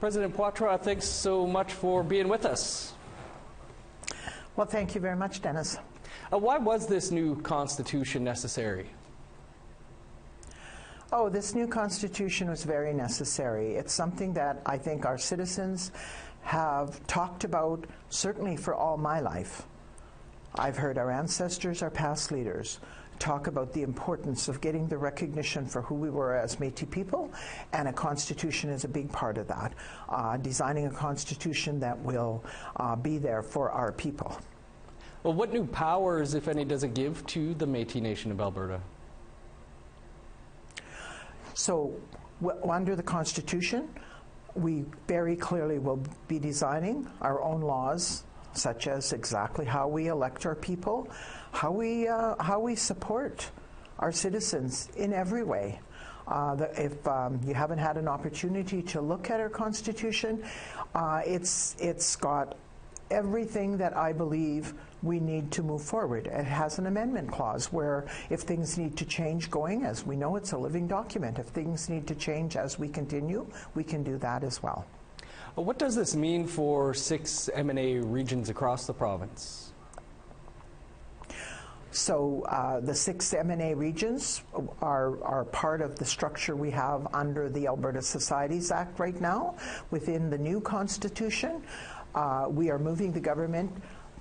President Poitras, thanks so much for being with us. Well, thank you very much, Dennis. Why was this new constitution necessary? Oh, this new constitution was very necessary. It's something that I think our citizens have talked about, certainly for all my life. I've heard our ancestors, our past leaders, talk about the importance of getting the recognition for who we were as Métis people, and a constitution is a big part of that. Designing a constitution that will be there for our people. Well, what new powers, if any, does it give to the Métis Nation of Alberta? So, under the Constitution, we very clearly will be designing our own laws, such as exactly how we elect our people, how we support our citizens in every way. If you haven't had an opportunity to look at our Constitution, it's got everything that I believe we need to move forward. It has an amendment clause where if things need to change going, as we know it's a living document, if things need to change as we continue, we can do that as well. What does this mean for 6 MNA regions across the province? So the 6 MNA regions are part of the structure we have under the Alberta Societies Act right now. Within the new Constitution, we are moving the government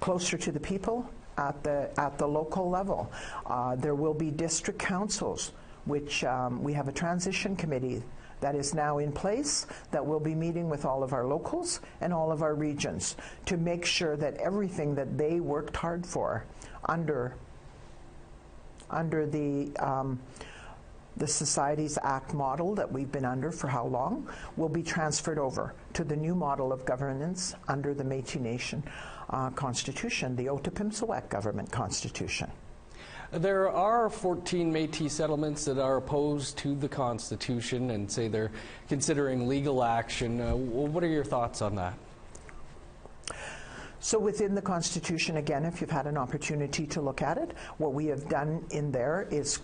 closer to the people at the local level. There will be district councils, which we have a transition committee that is now in place that will be meeting with all of our locals and all of our regions to make sure that everything that they worked hard for under the Societies Act model that we've been under for how long will be transferred over to the new model of governance under the Métis Nation Constitution, the Otipemisiwak Government Constitution. There are 14 Métis settlements that are opposed to the Constitution and say they're considering legal action. What are your thoughts on that? So within the Constitution, again, if you've had an opportunity to look at it, what we have done in there is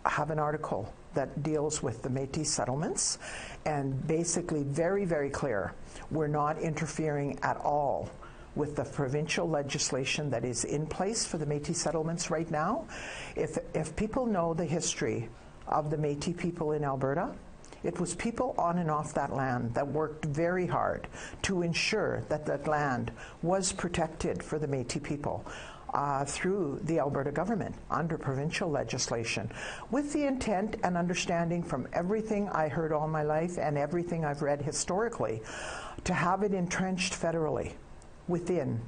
have an article that deals with the Métis settlements, and basically very, very clear. We're not interfering at all with the provincial legislation that is in place for the Métis settlements right now. If people know the history of the Métis people in Alberta, it was people on and off that land that worked very hard to ensure that that land was protected for the Métis people through the Alberta government under provincial legislation, with the intent and understanding from everything I heard all my life and everything I've read historically, to have it entrenched federally within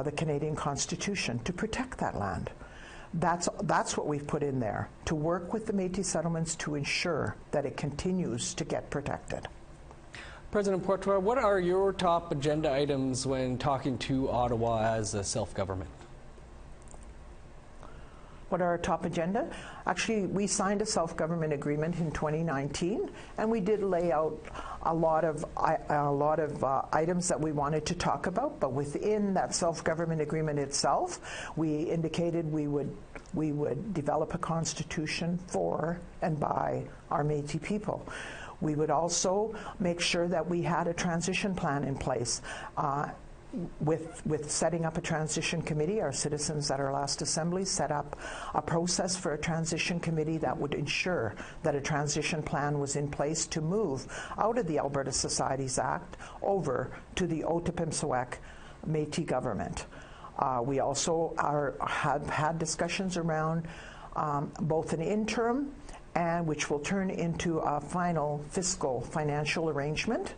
the Canadian Constitution to protect that land. That's what we've put in there, to work with the Métis settlements to ensure that it continues to get protected. President Poitras, what are your top agenda items when talking to Ottawa as a self-government? What are our top agenda? Actually, we signed a self-government agreement in 2019, and we did lay out a lot of items that we wanted to talk about. But within that self-government agreement itself, we indicated we would develop a constitution for and by our Métis people. We would also make sure that we had a transition plan in place. With setting up a transition committee, our citizens at our last assembly set up a process for a transition committee that would ensure that a transition plan was in place to move out of the Alberta Societies Act over to the Otipemisiwak Métis government. We also have had discussions around both an interim and which will turn into a final financial arrangement.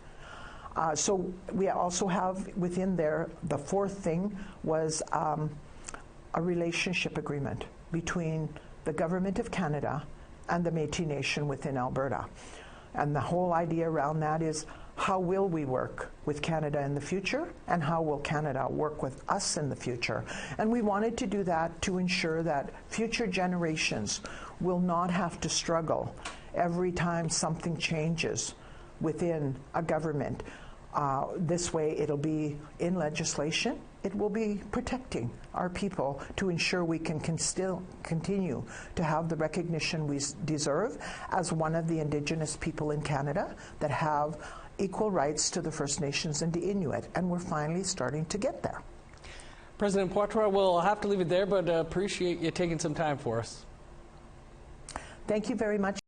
So we also have within there, the fourth thing was a relationship agreement between the Government of Canada and the Métis Nation within Alberta. And the whole idea around that is, how will we work with Canada in the future, and how will Canada work with us in the future? And we wanted to do that to ensure that future generations will not have to struggle every time something changes within a government. This way it'll be in legislation. It will be protecting our people to ensure we can still continue to have the recognition we deserve as one of the Indigenous people in Canada that have equal rights to the First Nations and the Inuit, and we're finally starting to get there. President Poitras, we'll have to leave it there, but appreciate you taking some time for us. Thank you very much.